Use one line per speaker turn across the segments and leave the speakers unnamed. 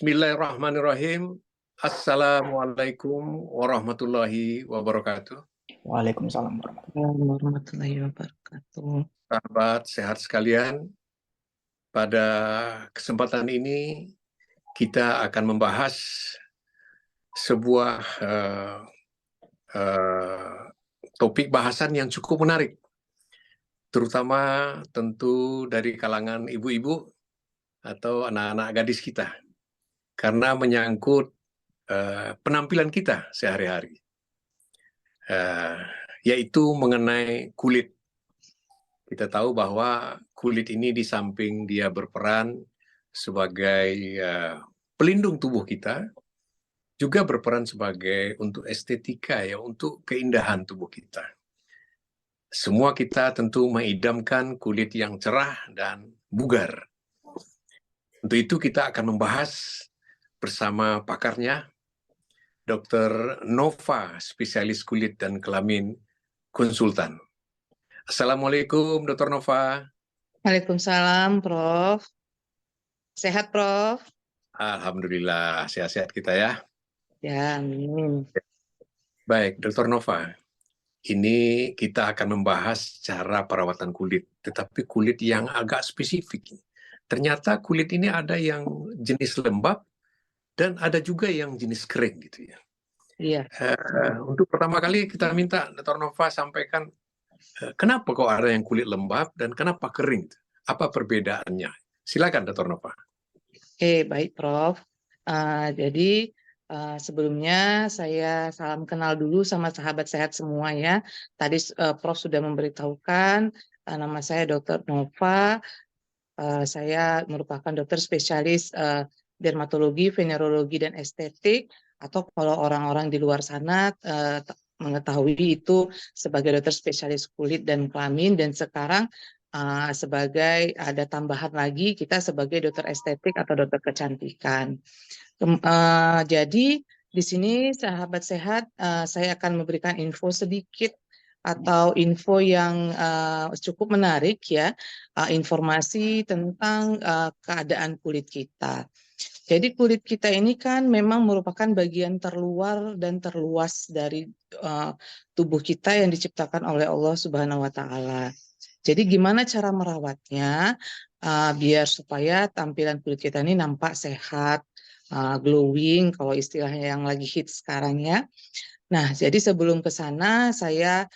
Bismillahirrahmanirrahim. Assalamualaikum warahmatullahi wabarakatuh.
Waalaikumsalam
Warahmatullahi wabarakatuh.
Sahabat sehat sekalian, pada kesempatan ini kita akan membahas sebuah topik bahasan yang cukup menarik, terutama tentu dari kalangan ibu-ibu atau anak-anak gadis kita, karena menyangkut penampilan kita sehari-hari, yaitu mengenai kulit. Kita tahu bahwa kulit ini di samping dia berperan sebagai pelindung tubuh kita, juga berperan sebagai untuk estetika, ya, untuk keindahan tubuh kita. Semua kita tentu mengidamkan kulit yang cerah dan bugar. Untuk itu kita akan membahas bersama pakarnya, Dr. Nova, spesialis kulit dan kelamin konsultan. Assalamualaikum, Dr. Nova.
Waalaikumsalam, Prof. Sehat, Prof?
Alhamdulillah, sehat-sehat kita ya.
Ya, amin.
Baik, Dr. Nova. Ini kita akan membahas cara perawatan kulit, tetapi kulit yang agak spesifik. Ternyata kulit ini ada yang jenis lembab dan ada juga yang jenis kering gitu ya.
Iya.
Untuk pertama kali kita minta Dr. Nova sampaikan kenapa kok ada yang kulit lembab dan kenapa kering? Apa perbedaannya? Silakan Dr. Nova.
Oke, baik, Prof. Jadi sebelumnya saya salam kenal dulu sama sahabat sehat semua ya. Tadi Prof sudah memberitahukan nama saya Dr. Nova. Saya merupakan dokter spesialis dermatologi, venerologi, dan estetik. Atau kalau orang-orang di luar sana mengetahui itu sebagai dokter spesialis kulit dan kelamin, dan sekarang sebagai ada tambahan lagi kita sebagai dokter estetik atau dokter kecantikan. Jadi di sini sahabat sehat, saya akan memberikan info sedikit atau info yang cukup menarik ya, informasi tentang keadaan kulit kita. Jadi kulit kita ini kan memang merupakan bagian terluar dan terluas dari tubuh kita yang diciptakan oleh Allah Subhanahu wa Ta'ala. Jadi gimana cara merawatnya biar supaya tampilan kulit kita ini nampak sehat, glowing kalau istilahnya yang lagi hit sekarang ya. Nah, jadi sebelum ke sana saya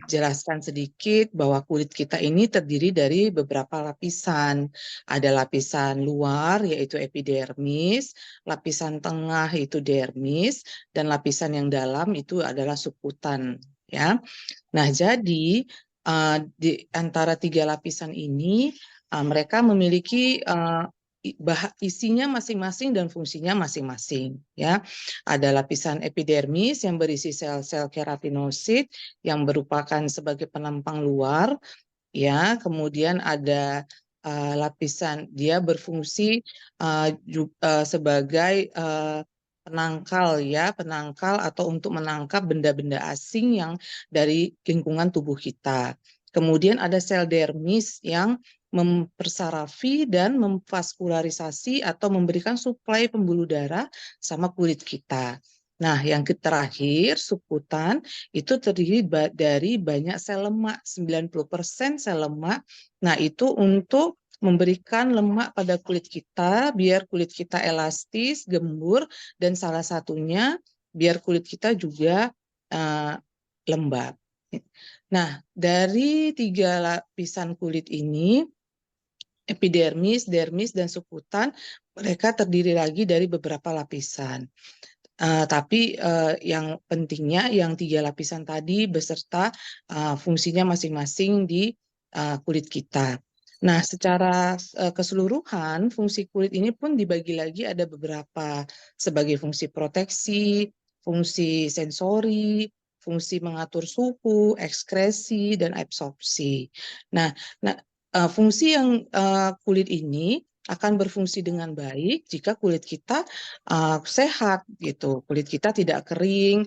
jelaskan sedikit bahwa kulit kita ini terdiri dari beberapa lapisan. Ada lapisan luar yaitu epidermis, lapisan tengah itu dermis, dan lapisan yang dalam itu adalah subkutan ya. Nah, jadi di antara tiga lapisan ini mereka memiliki isinya masing-masing dan fungsinya masing-masing ya. Ada lapisan epidermis yang berisi sel-sel keratinosit yang merupakan sebagai penampang luar ya. Kemudian ada lapisan dia berfungsi sebagai penangkal ya, penangkal atau untuk menangkap benda-benda asing yang dari lingkungan tubuh kita. Kemudian ada sel dermis yang mempersarafi dan memvaskularisasi atau memberikan suplai pembuluh darah sama kulit kita. Nah, yang terakhir, subkutan itu terdiri dari banyak sel lemak, 90% sel lemak. Nah, itu untuk memberikan lemak pada kulit kita, biar kulit kita elastis, gembur, dan salah satunya biar kulit kita juga lembab. Nah, dari tiga lapisan kulit ini, epidermis, dermis, dan subkutan, mereka terdiri lagi dari beberapa lapisan. Tapi yang pentingnya yang tiga lapisan tadi beserta fungsinya masing-masing di kulit kita. Nah, secara keseluruhan fungsi kulit ini pun dibagi lagi ada beberapa sebagai fungsi proteksi, fungsi sensori, fungsi mengatur suhu, ekskresi, dan absorpsi. Nah, fungsi yang kulit ini akan berfungsi dengan baik jika kulit kita sehat gitu. Kulit kita tidak kering,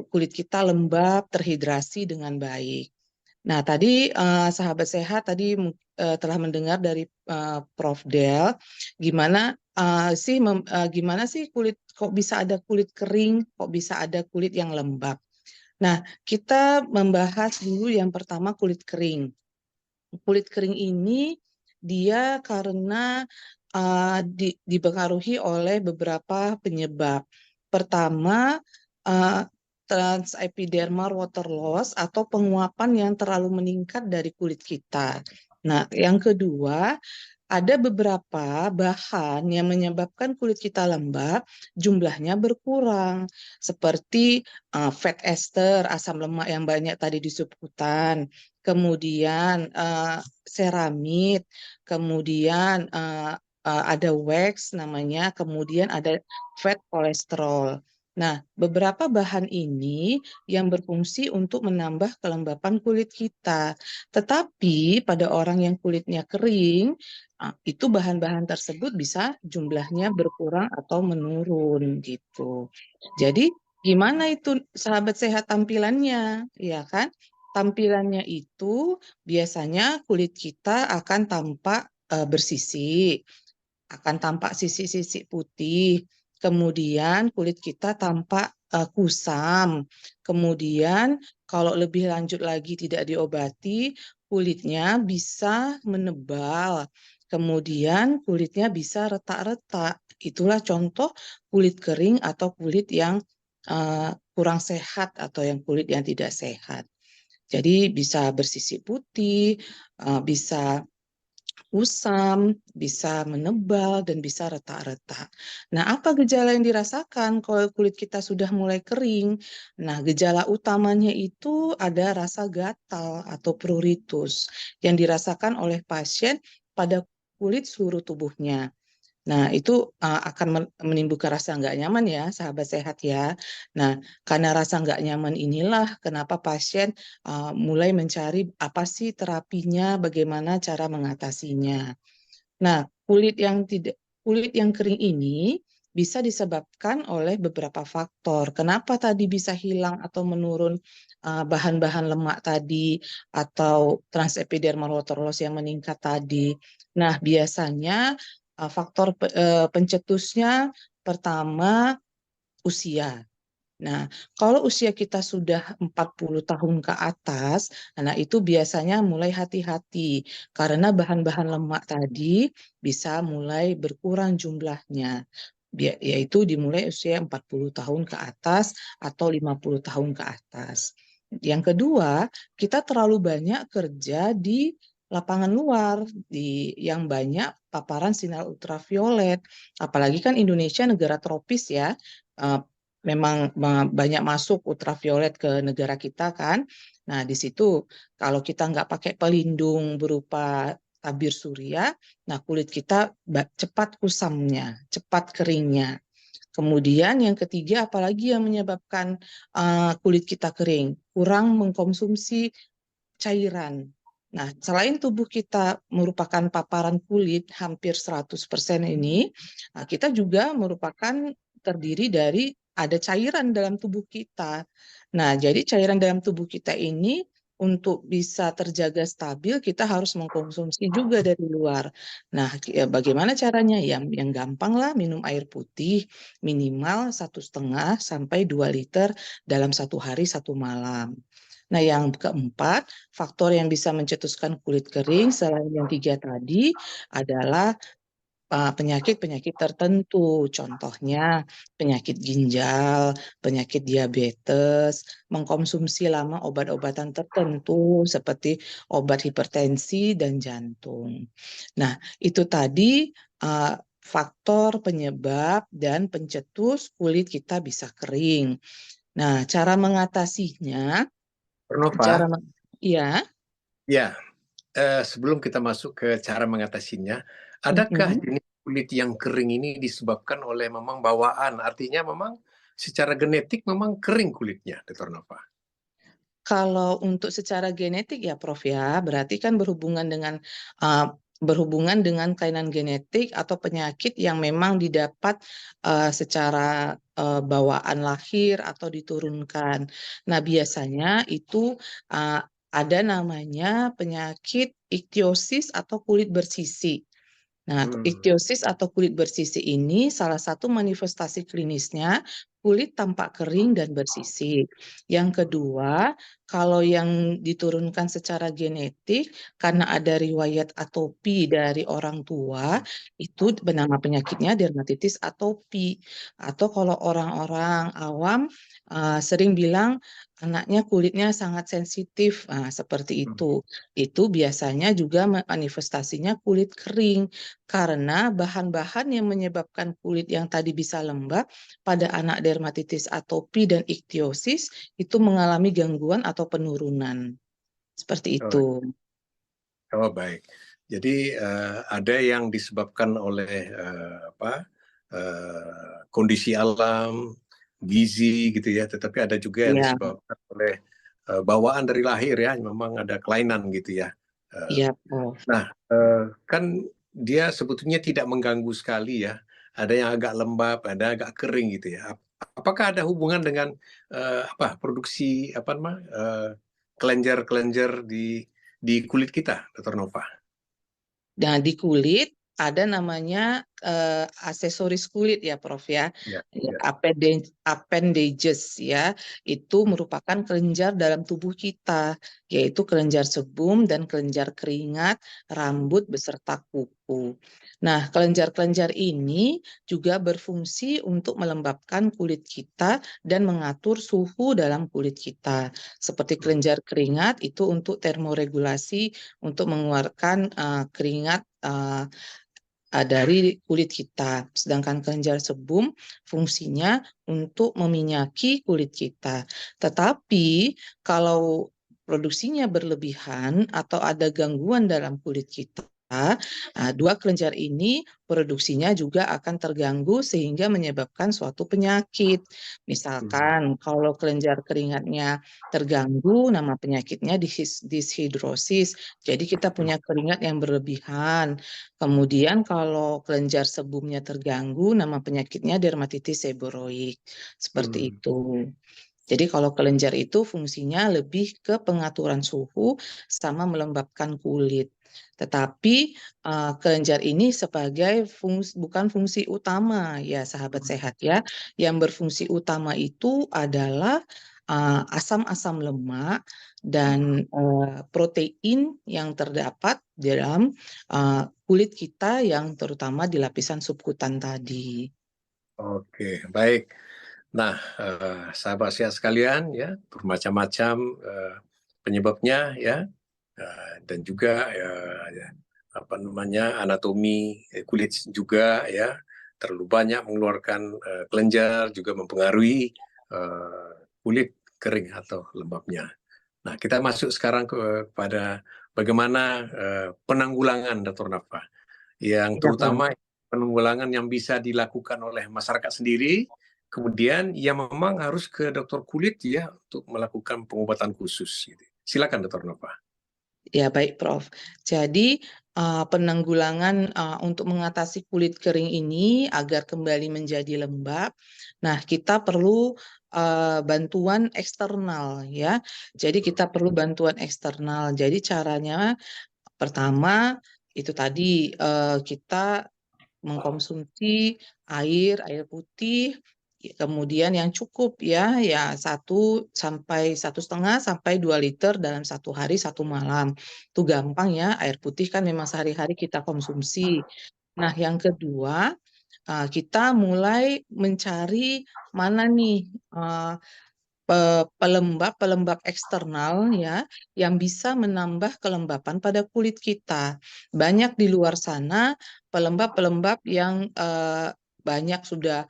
kulit kita lembab, terhidrasi dengan baik. Nah, tadi sahabat sehat tadi telah mendengar dari Prof. Del, gimana sih kulit kok bisa ada kulit kering, kok bisa ada kulit yang lembab. Nah, kita membahas dulu yang pertama kulit kering. Kulit kering ini dia karena dipengaruhi oleh beberapa penyebab. Pertama, transepidermal water loss atau penguapan yang terlalu meningkat dari kulit kita. Nah, yang kedua, ada beberapa bahan yang menyebabkan kulit kita lembab, jumlahnya berkurang, seperti fat ester, asam lemak yang banyak tadi disebutkan, kemudian seramid, kemudian ada wax namanya, kemudian ada fat kolesterol. Nah, beberapa bahan ini yang berfungsi untuk menambah kelembapan kulit kita. Tetapi pada orang yang kulitnya kering, itu bahan-bahan tersebut bisa jumlahnya berkurang atau menurun gitu. Jadi gimana itu sahabat sehat tampilannya, ya kan? Tampilannya itu biasanya kulit kita akan tampak bersisi, akan tampak sisi-sisi putih, kemudian kulit kita tampak kusam, kemudian kalau lebih lanjut lagi tidak diobati, kulitnya bisa menebal, kemudian kulitnya bisa retak-retak. Itulah contoh kulit kering atau kulit yang kurang sehat atau yang kulit yang tidak sehat. Jadi bisa bersisi putih, bisa kusam, bisa menebal, dan bisa retak-retak. Nah, apa gejala yang dirasakan kalau kulit kita sudah mulai kering? Nah, gejala utamanya itu ada rasa gatal atau pruritus yang dirasakan oleh pasien pada kulit seluruh tubuhnya. Nah, itu akan menimbulkan rasa nggak nyaman ya, sahabat sehat ya. Nah, karena rasa nggak nyaman inilah kenapa pasien mulai mencari apa sih terapinya, bagaimana cara mengatasinya. Nah, kulit yang kering ini bisa disebabkan oleh beberapa faktor. Kenapa tadi bisa hilang atau menurun bahan-bahan lemak tadi atau transepidermal water loss yang meningkat tadi. Nah, biasanya faktor pencetusnya pertama usia. Nah, kalau usia kita sudah 40 tahun ke atas, nah itu biasanya mulai hati-hati karena bahan-bahan lemak tadi bisa mulai berkurang jumlahnya. Yaitu dimulai usia 40 tahun ke atas atau 50 tahun ke atas. Yang kedua, kita terlalu banyak kerja di lapangan luar yang banyak paparan sinar ultraviolet. Apalagi kan Indonesia negara tropis ya. Memang banyak masuk ultraviolet ke negara kita kan. Nah, di situ kalau kita nggak pakai pelindung berupa tabir surya, nah kulit kita cepat kusamnya, cepat keringnya. Kemudian yang ketiga, apalagi yang menyebabkan kulit kita kering, kurang mengkonsumsi cairan. Nah, selain tubuh kita merupakan paparan kulit hampir 100% ini, kita juga merupakan terdiri dari ada cairan dalam tubuh kita. Nah, jadi cairan dalam tubuh kita ini untuk bisa terjaga stabil, kita harus mengkonsumsi juga dari luar. Nah, bagaimana caranya? Yang gampang lah, minum air putih minimal 1,5 sampai 2 liter dalam 1 hari 1 malam. Nah, yang keempat, faktor yang bisa mencetuskan kulit kering selain yang 3 tadi adalah penyakit-penyakit tertentu. Contohnya penyakit ginjal, penyakit diabetes, mengkonsumsi lama obat-obatan tertentu seperti obat hipertensi dan jantung. Nah, itu tadi faktor penyebab dan pencetus kulit kita bisa kering. Nah, cara mengatasinya,
Nova,
ya.
ya, sebelum kita masuk ke cara mengatasinya, adakah
Mhm.
jenis kulit yang kering ini disebabkan oleh memang bawaan? Artinya memang secara genetik memang kering kulitnya, Dr. Nova.
Kalau untuk secara genetik ya Prof ya, berarti kan berhubungan dengan kelainan genetik atau penyakit yang memang didapat secara bawaan lahir atau diturunkan. Nah, biasanya itu ada namanya penyakit iktiosis atau kulit bersisi. Nah, iktiosis atau kulit bersisi ini salah satu manifestasi klinisnya kulit tampak kering dan bersisi. Yang kedua, kalau yang diturunkan secara genetik karena ada riwayat atopi dari orang tua, itu nama penyakitnya dermatitis atopi. Atau kalau orang-orang awam sering bilang anaknya kulitnya sangat sensitif, seperti itu. Itu biasanya juga manifestasinya kulit kering. Karena bahan-bahan yang menyebabkan kulit yang tadi bisa lembab pada anak dermatitis atopi dan iktiosis itu mengalami gangguan atau penurunan. Seperti
Oh,
itu.
oh baik. Jadi ada yang disebabkan oleh kondisi alam, gizi gitu ya, tetapi ada juga yang
Iya,
disebabkan oleh bawaan dari lahir ya, memang ada kelainan gitu ya.
iya, Prof.
Nah, kan dia sebetulnya tidak mengganggu sekali ya. Ada yang agak lembab, ada agak kering gitu ya. Apakah ada hubungan dengan produksi kelenjar-kelenjar di kulit kita, Dr. Nova?
Nah, di kulit ada namanya aksesoris kulit ya, Prof ya.
Ya,
Ya,
ya.
appendages ya. Itu merupakan kelenjar dalam tubuh kita, yaitu kelenjar sebum dan kelenjar keringat, rambut beserta kuku. Nah, kelenjar-kelenjar ini juga berfungsi untuk melembabkan kulit kita dan mengatur suhu dalam kulit kita. Seperti kelenjar keringat itu untuk termoregulasi, untuk mengeluarkan keringat dari kulit kita. Sedangkan kelenjar sebum fungsinya untuk meminyaki kulit kita. Tetapi kalau produksinya berlebihan atau ada gangguan dalam kulit kita, dua kelenjar ini produksinya juga akan terganggu sehingga menyebabkan suatu penyakit. Misalkan kalau kelenjar keringatnya terganggu, nama penyakitnya dishidrosis. Jadi kita punya keringat yang berlebihan. Kemudian kalau kelenjar sebumnya terganggu, nama penyakitnya dermatitis seboroik. Seperti itu. Jadi kalau kelenjar itu fungsinya lebih ke pengaturan suhu sama melembabkan kulit. Tetapi kelenjar ini sebagai bukan fungsi utama ya sahabat sehat ya. Yang berfungsi utama itu adalah asam-asam lemak dan protein yang terdapat dalam kulit kita yang terutama di lapisan subkutan tadi.
Oke, baik. Nah, sahabat sehat sekalian ya, bermacam-macam penyebabnya ya, dan juga ya, anatomi kulit juga ya, terlalu banyak mengeluarkan kelenjar juga mempengaruhi kulit kering atau lembabnya. Nah, kita masuk sekarang kepada bagaimana penanggulangan, Dr. Nafa, yang
Ya, Bang.
terutama penanggulangan yang bisa dilakukan oleh masyarakat sendiri, kemudian yang memang harus ke dokter kulit ya untuk melakukan pengobatan khusus. Gitu. Silakan, Dr. Nova.
Ya, baik, Prof. Jadi, penanggulangan untuk mengatasi kulit kering ini agar kembali menjadi lembab. Nah, kita perlu bantuan eksternal ya. Jadi kita perlu bantuan eksternal. Jadi caranya pertama itu tadi kita mengkonsumsi air putih, kemudian yang cukup ya, ya 1,5 sampai 2 liter dalam 1 hari 1 malam. Itu gampang ya, air putih kan memang sehari-hari kita konsumsi. Nah, yang kedua, kita mulai mencari mana nih pelembab eksternal ya yang bisa menambah kelembapan pada kulit kita. Banyak di luar sana pelembab-pelembab yang banyak sudah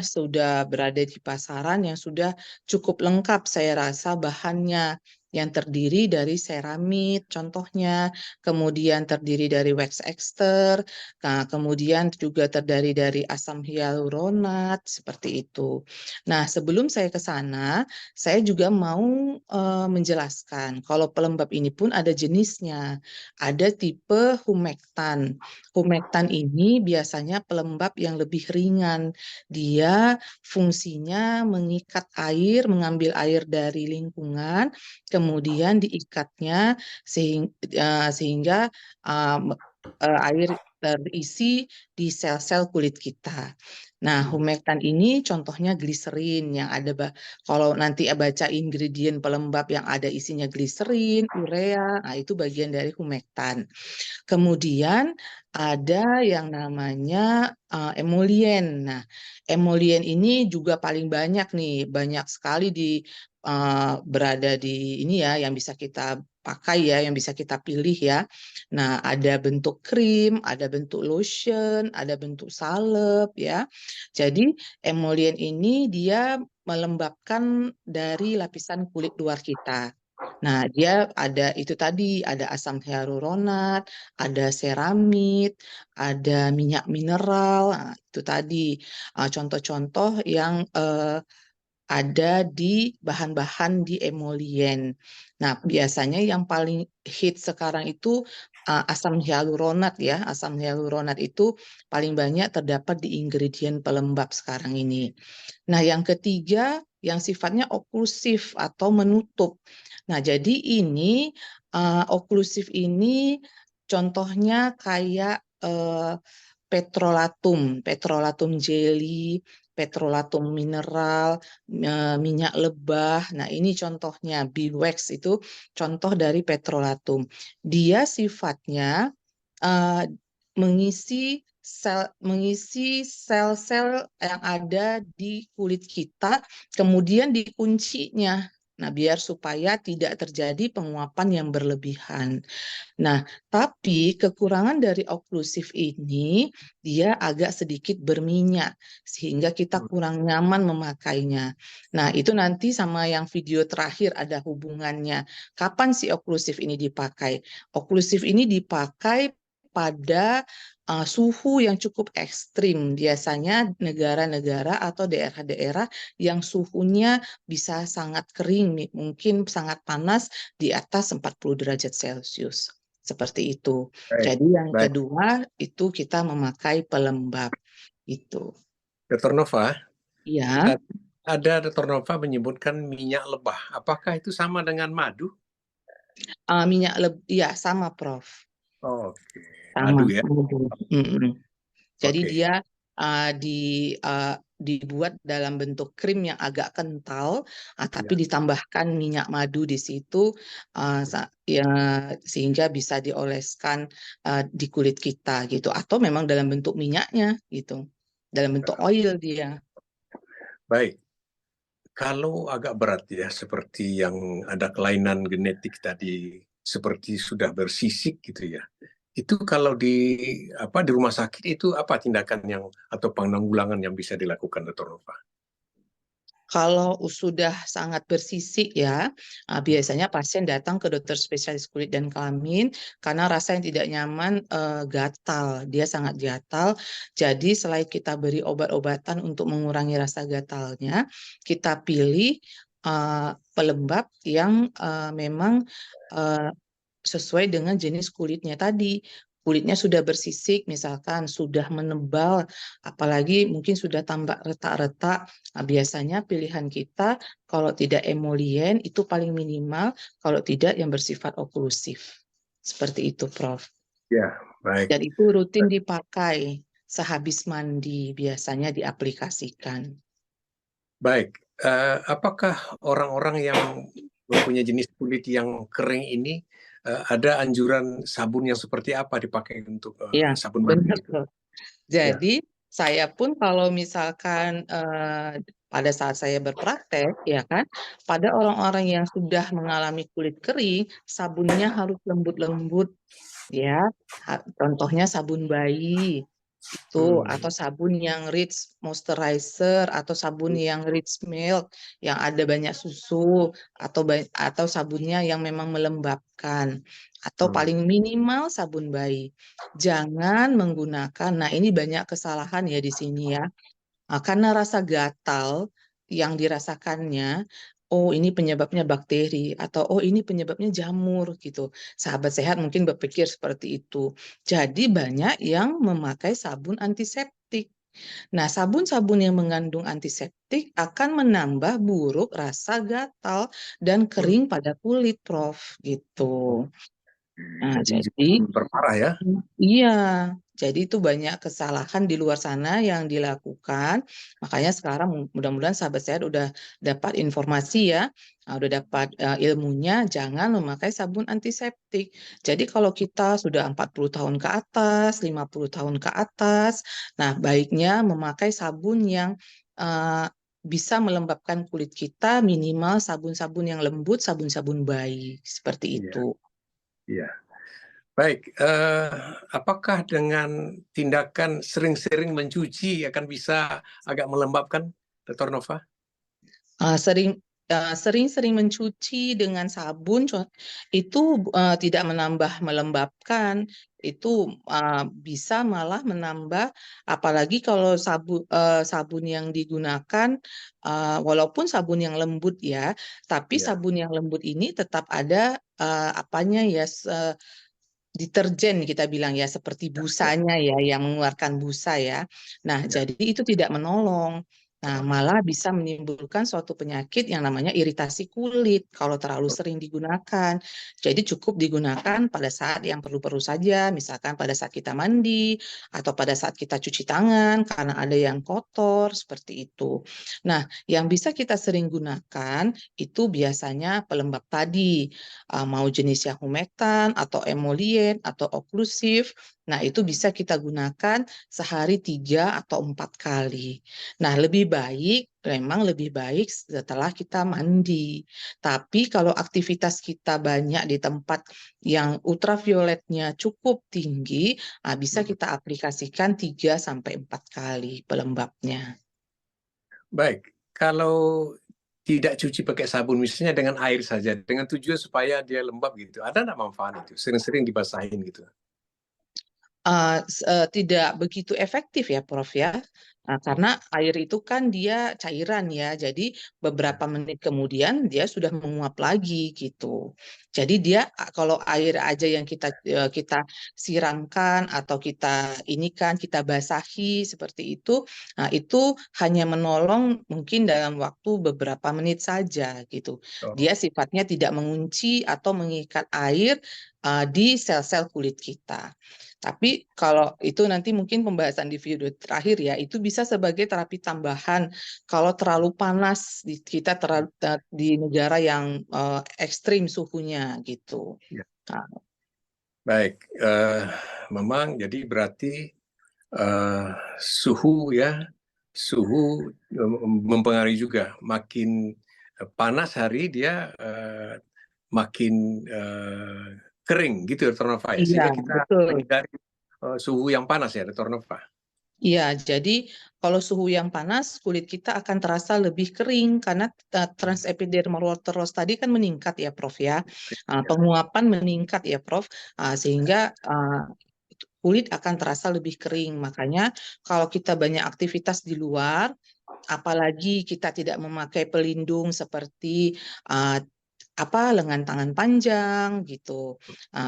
sudah berada di pasaran yang sudah cukup lengkap saya rasa bahannya yang terdiri dari seramid contohnya, kemudian terdiri dari wax ester, kemudian juga terdiri dari asam hyaluronat seperti itu. Nah, sebelum saya ke sana, saya juga mau menjelaskan kalau pelembab ini pun ada jenisnya. Ada tipe humektan. Humektan ini biasanya pelembab yang lebih ringan. Dia fungsinya mengikat air, mengambil air dari lingkungan, kemudian diikatnya sehingga air terisi di sel-sel kulit kita. Nah, humektan ini contohnya gliserin yang ada, kalau nanti baca ingredient pelembab yang ada isinya gliserin, urea, nah itu bagian dari humektan. Kemudian ada yang namanya emolien. Nah, emolien ini juga paling banyak nih, banyak sekali berada di ini ya, yang bisa kita pakai ya, yang bisa kita pilih ya. Nah, ada bentuk krim, ada bentuk lotion, ada bentuk salep ya. Jadi emolien ini dia melembabkan dari lapisan kulit luar kita. Nah, dia ada itu tadi, ada asam hyaluronat, ada seramid, ada minyak mineral. Nah, itu tadi contoh-contoh yang ada di bahan-bahan di emolien. Nah, biasanya yang paling hit sekarang itu asam hyaluronat ya. Asam hyaluronat itu paling banyak terdapat di ingredient pelembab sekarang ini. Nah, yang ketiga yang sifatnya oklusif atau menutup. Nah, jadi ini oklusif ini contohnya kayak petrolatum jelly, petrolatum mineral, minyak lebah. Nah, ini contohnya beeswax itu contoh dari petrolatum. Dia sifatnya mengisi sel-sel yang ada di kulit kita, kemudian dikuncinya. Nah, biar supaya tidak terjadi penguapan yang berlebihan. Nah, tapi kekurangan dari oklusif ini, dia agak sedikit berminyak, sehingga kita kurang nyaman memakainya. Nah, itu nanti sama yang video terakhir ada hubungannya. Kapan si oklusif ini dipakai? Oklusif ini dipakai pada suhu yang cukup ekstrim. Biasanya negara-negara atau daerah-daerah yang suhunya bisa sangat kering, mungkin sangat panas di atas 40 derajat Celcius. Seperti itu.
Baik,
Jadi yang
baik.
kedua itu kita memakai pelembab. Itu.
Dr. Nova,
Ya,
ada Dr. Nova menyebutkan minyak lebah. Apakah itu sama dengan madu?
minyak ya sama Prof.
Oke,
Sama.
madu ya.
Jadi
Oke.
dia dibuat dalam bentuk krim yang agak kental, tapi
Ya.
ditambahkan minyak madu di situ, ya, sehingga bisa dioleskan di kulit kita gitu, atau memang dalam bentuk minyaknya gitu, dalam bentuk oil dia.
Baik. Kalau agak berat ya, seperti yang ada kelainan genetik tadi, seperti sudah bersisik gitu ya. Itu kalau di rumah sakit itu apa tindakan yang atau penanggulangan yang bisa dilakukan, Dr. Nova?
Kalau sudah sangat bersisik ya, biasanya pasien datang ke dokter spesialis kulit dan kelamin karena rasa yang tidak nyaman, gatal, dia sangat gatal. Jadi selain kita beri obat-obatan untuk mengurangi rasa gatalnya, kita pilih pelembab yang memang sesuai dengan jenis kulitnya tadi. Kulitnya sudah bersisik, misalkan sudah menebal, apalagi mungkin sudah tampak retak-retak. Nah, biasanya pilihan kita kalau tidak emolien itu paling minimal, kalau tidak yang bersifat oklusif. Seperti itu, Prof.
Ya, baik.
Dan itu rutin dipakai sehabis mandi, biasanya diaplikasikan.
Baik. Apakah orang-orang yang mempunyai jenis kulit yang kering ini ada anjuran sabun yang seperti apa dipakai untuk
Ya,
sabun mandi
benar,
itu?
Prof.
Ya.
Jadi saya pun kalau misalkan pada saat saya berpraktek, ya kan, pada orang-orang yang sudah mengalami kulit kering, sabunnya harus lembut-lembut, ya. Contohnya sabun bayi itu, atau sabun yang rich moisturizer, atau sabun yang rich milk, yang ada banyak susu, atau sabunnya yang memang melembabkan, atau paling minimal sabun bayi. Jangan menggunakan, nah ini banyak kesalahan ya di sini ya. Karena rasa gatal yang dirasakannya, oh ini penyebabnya bakteri, atau oh ini penyebabnya jamur gitu. Sahabat sehat mungkin berpikir seperti itu. Jadi banyak yang memakai sabun antiseptik. Nah, sabun-sabun yang mengandung antiseptik akan menambah buruk rasa gatal dan
Hmm.
kering pada kulit, Prof.
Oh,
Gitu. Nah,
jadi
jadi
justru memperparah ya.
iya, jadi itu banyak kesalahan di luar sana yang dilakukan. Makanya sekarang mudah-mudahan sahabat sehat udah dapat informasi ya, udah dapat ilmunya, jangan memakai sabun antiseptik. Jadi kalau kita sudah 40 tahun ke atas, 50 tahun ke atas, nah baiknya memakai sabun yang eh, bisa melembabkan kulit kita, minimal sabun-sabun yang lembut, sabun-sabun bayi, seperti
Iya,
itu.
iya. Baik, apakah dengan tindakan sering-sering mencuci akan bisa agak melembabkan, Dr. Nova?
Uh, sering sering-sering mencuci dengan sabun itu tidak menambah melembabkan, itu bisa malah menambah, apalagi kalau sabun yang digunakan walaupun sabun yang lembut ya, tapi
Iya,
sabun yang lembut ini tetap ada apanya ya, deterjen kita bilang ya, seperti
ya,
busanya ya, yang mengeluarkan busa ya. Nah,
ya.
jadi itu tidak menolong. Nah,
Oh,
malah bisa menimbulkan suatu penyakit yang namanya iritasi kulit kalau terlalu sering digunakan. Jadi cukup digunakan pada saat yang perlu-perlu saja, misalkan pada saat kita mandi atau pada saat kita cuci tangan karena ada yang kotor, seperti itu. Nah, yang bisa kita sering gunakan itu biasanya pelembab tadi, mau jenisnya humektan atau emolien atau oklusif. Nah, itu bisa kita gunakan sehari 3 atau 4 kali. Nah, memang lebih baik setelah kita mandi. Tapi kalau aktivitas kita banyak di tempat yang ultravioletnya cukup tinggi, bisa
hmm.
kita aplikasikan 3 sampai 4 kali pelembabnya.
Baik, kalau tidak cuci pakai sabun, misalnya dengan air saja, dengan tujuan supaya dia lembab gitu, ada nggak manfaat itu? Sering-sering dibasahin gitu.
Tidak begitu efektif ya, Prof ya. Karena air itu kan dia cairan ya, jadi beberapa menit kemudian dia sudah menguap lagi gitu. Jadi dia kalau air aja yang kita siramkan atau kita basahi seperti itu, nah itu hanya menolong mungkin dalam waktu beberapa menit saja gitu.
Oh,
Dia sifatnya tidak mengunci atau mengikat air di sel-sel kulit kita. Tapi kalau itu nanti mungkin pembahasan di video terakhir ya, itu bisa sebagai terapi tambahan kalau terlalu panas di negara yang ekstrim suhunya gitu.
ya.
Nah,
Baik, memang jadi berarti eh, suhu ya, suhu mempengaruhi juga. Makin panas hari dia makin kering gitu ya, Dr. Nova ya.
iya,
Sehingga kita
betul.
menghindari suhu yang panas ya, Dr. Nova.
Iya, jadi kalau suhu yang panas, kulit kita akan terasa lebih kering karena transepidermal water loss tadi kan meningkat ya, Prof ya.
Ya,
Penguapan meningkat ya, Prof. Sehingga kulit akan terasa lebih kering. Makanya kalau kita banyak aktivitas di luar, apalagi kita tidak memakai pelindung seperti uh, lengan tangan panjang gitu.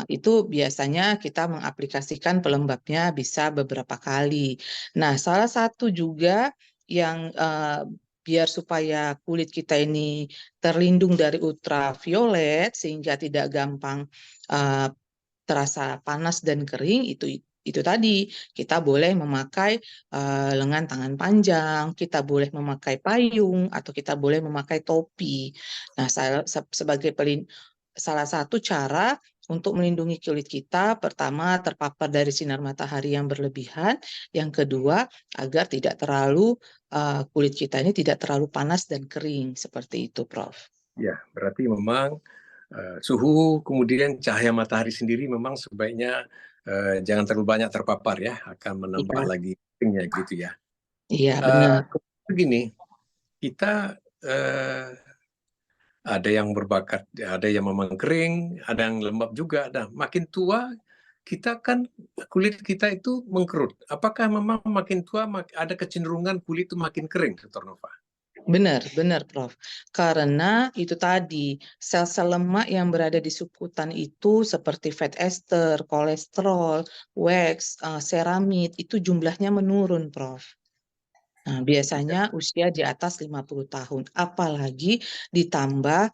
Itu biasanya kita mengaplikasikan pelembabnya bisa beberapa kali. Nah, salah satu juga yang biar supaya kulit kita ini terlindung dari ultraviolet sehingga tidak gampang uh, terasa panas dan kering, itu tadi kita boleh memakai lengan tangan panjang, kita boleh memakai payung atau kita boleh memakai topi. Nah, salah satu cara untuk melindungi kulit kita, pertama terpapar dari sinar matahari yang berlebihan, yang kedua agar tidak terlalu kulit kita ini tidak terlalu panas dan kering seperti itu, Prof.
ya, berarti memang suhu kemudian cahaya matahari sendiri memang sebaiknya jangan terlalu banyak terpapar ya, akan menambah
Iya,
lagi keringnya gitu ya.
iya
Eh,
benar.
Begini, kita ada yang berbakat, ada yang memang kering, ada yang lembab juga. Nah, makin tua kita kan kulit kita itu mengkerut. Apakah memang makin tua ada kecenderungan kulit itu makin kering, Dr. Nova?
Benar, benar, Prof. Karena itu tadi, sel-sel lemak yang berada di subkutan itu seperti fat ester, kolesterol, wax, seramid, itu jumlahnya menurun, Prof. Nah, biasanya usia di atas 50 tahun, apalagi ditambah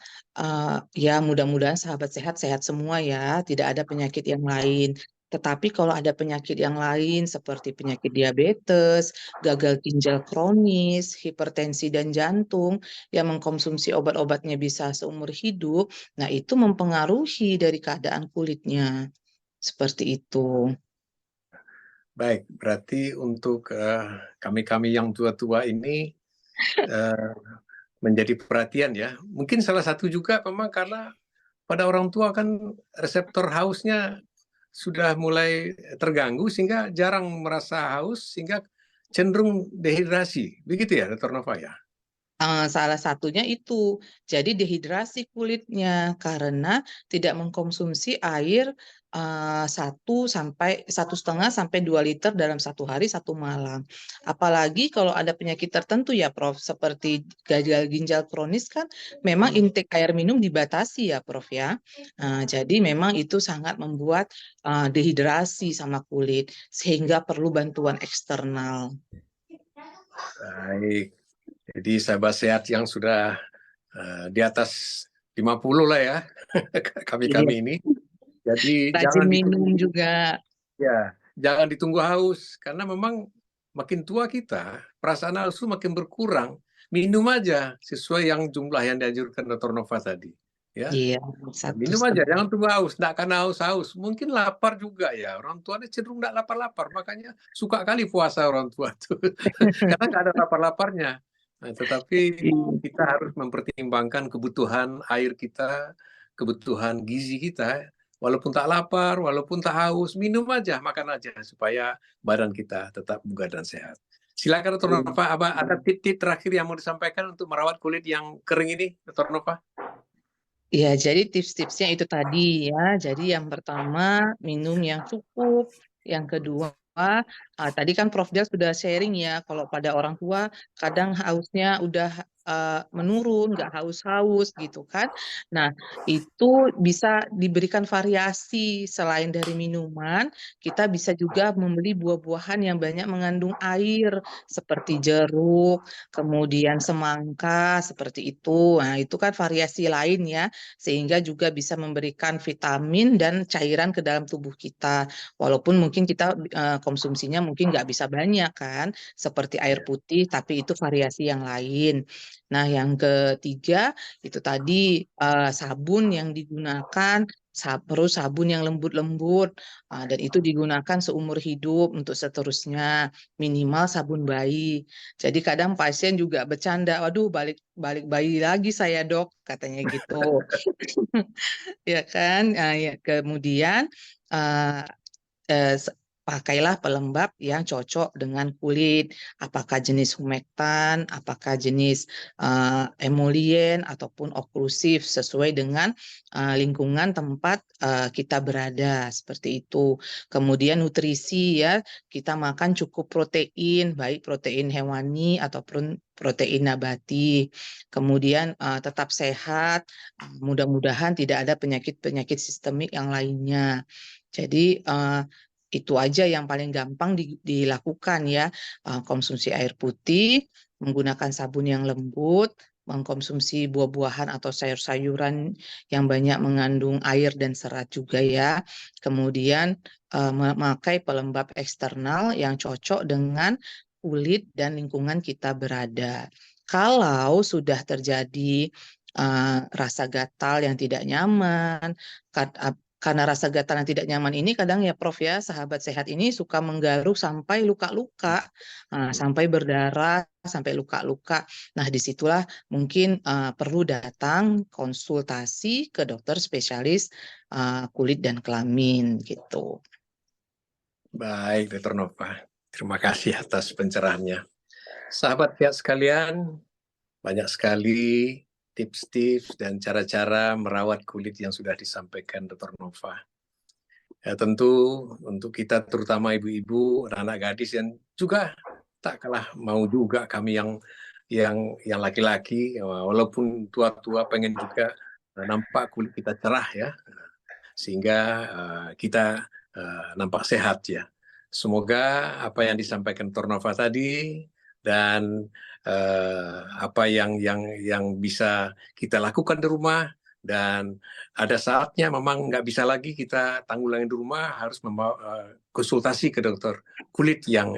ya mudah-mudahan sahabat sehat-sehat semua ya, tidak ada penyakit yang lain. Tetapi kalau ada penyakit yang lain seperti penyakit diabetes, gagal ginjal kronis, hipertensi dan jantung yang mengkonsumsi obat-obatnya bisa seumur hidup, nah itu mempengaruhi dari keadaan kulitnya. Seperti itu.
Baik, berarti untuk kami-kami yang tua-tua ini eh, menjadi perhatian ya. Mungkin salah satu juga memang karena pada orang tua kan reseptor hausnya sudah mulai terganggu sehingga jarang merasa haus sehingga cenderung dehidrasi. Begitu ya, Dr. Nova ya?
Salah satunya itu, jadi dehidrasi kulitnya karena tidak mengkonsumsi air 1,5 sampai 2 liter dalam 1 hari 1 malam. Apalagi kalau ada penyakit tertentu ya, Prof, seperti gagal ginjal kronis kan, memang intake air minum dibatasi ya, Prof ya. Jadi memang itu sangat membuat dehidrasi sama kulit, sehingga perlu bantuan eksternal.
Baik. Jadi sahabat sehat yang sudah di atas 50 lah ya,
Iya.
kami-kami ini. Jadi
Rajin
jangan
minum
ditunggu,
juga.
ya, jangan ditunggu haus karena memang makin tua kita, perasaan haus itu makin berkurang. Minum aja sesuai yang jumlah yang dianjurkan Dr. Nova tadi. Ya,
Iya, satu
minum aja,
setengah.
jangan tunggu haus. Nggak akan haus-haus. Mungkin lapar juga ya. Orang tua ini cenderung nggak lapar-lapar. Makanya suka kali puasa orang tua tuh. Karena nggak ada lapar-laparnya. Nah, tetapi kita harus mempertimbangkan kebutuhan air kita, kebutuhan gizi kita. Walaupun tak lapar, walaupun tak haus, minum aja, makan aja supaya badan kita tetap bugar dan sehat. Silakan Dr. Nova, ada tip-tip terakhir yang mau disampaikan untuk merawat kulit yang kering ini, Dr. Nova?
Ya, jadi tips-tipsnya itu tadi ya. Jadi yang pertama minum yang cukup. Yang kedua, tadi kan Prof Del sudah sharing ya, kalau pada orang tua kadang hausnya udah menurun, nggak haus-haus gitu kan. Nah, itu bisa diberikan variasi selain dari minuman, kita bisa juga membeli buah-buahan yang banyak mengandung air seperti jeruk, kemudian semangka seperti itu. Nah, itu kan variasi lain ya, sehingga juga bisa memberikan vitamin dan cairan ke dalam tubuh kita. Walaupun mungkin kita konsumsinya mungkin nggak bisa banyak kan, seperti air putih, tapi itu variasi yang lain. Nah, yang ketiga itu tadi sabun yang digunakan, terus sabun yang lembut-lembut, dan itu digunakan seumur hidup untuk seterusnya, minimal sabun bayi. Jadi kadang pasien juga bercanda, waduh balik balik bayi lagi saya dok, katanya gitu. Ya kan. Ya, kemudian eh, eh, s- pakailah pelembab yang cocok dengan kulit, apakah jenis humektan, apakah jenis emolien ataupun oklusif sesuai dengan lingkungan tempat kita berada, seperti itu. Kemudian nutrisi ya, kita makan cukup protein, baik protein hewani ataupun protein nabati. Kemudian tetap sehat, mudah-mudahan tidak ada penyakit-penyakit sistemik yang lainnya. Jadi itu aja yang paling gampang dilakukan ya. Konsumsi air putih, menggunakan sabun yang lembut, mengkonsumsi buah-buahan atau sayur-sayuran yang banyak mengandung air dan serat juga ya. Kemudian memakai pelembab eksternal yang cocok dengan kulit dan lingkungan kita berada. Kalau sudah terjadi rasa gatal yang tidak nyaman, karena rasa gatal yang tidak nyaman ini kadang ya Prof ya, sahabat sehat ini suka menggaruk sampai luka-luka, sampai berdarah, sampai luka-luka. Nah, disitulah mungkin perlu datang konsultasi ke dokter spesialis kulit dan kelamin gitu.
Baik, Dr. Nova. Terima kasih atas pencerahannya. Sahabat pihak sekalian, banyak sekali tips-tips dan cara-cara merawat kulit yang sudah disampaikan Dr. Nova. Ya, tentu untuk kita terutama ibu-ibu, anak-anak gadis yang juga tak kalah mau juga kami yang laki-laki, walaupun tua-tua pengen juga nampak kulit kita cerah ya, sehingga kita nampak sehat ya. Semoga apa yang disampaikan Dr. Nova tadi dan apa yang bisa kita lakukan di rumah, dan ada saatnya memang nggak bisa lagi kita tanggulangi di rumah, harus konsultasi ke dokter kulit yang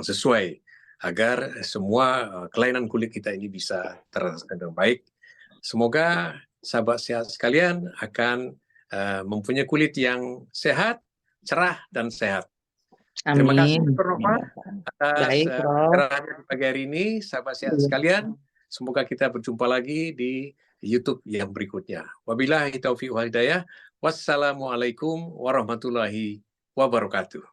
sesuai agar semua kelainan kulit kita ini bisa terselesaikan dengan baik. Semoga sahabat sehat sekalian akan mempunyai kulit yang sehat, cerah, dan sehat. Terima kasih,
Amin.
Dr. Nova, atas
Baik, Prof.
pencerahannya di pagi hari ini, sahabat sehat
Iya.
sekalian. Semoga kita berjumpa lagi di YouTube yang berikutnya. Wabillahi taufiq wal hidayah. Wassalamualaikum warahmatullahi wabarakatuh.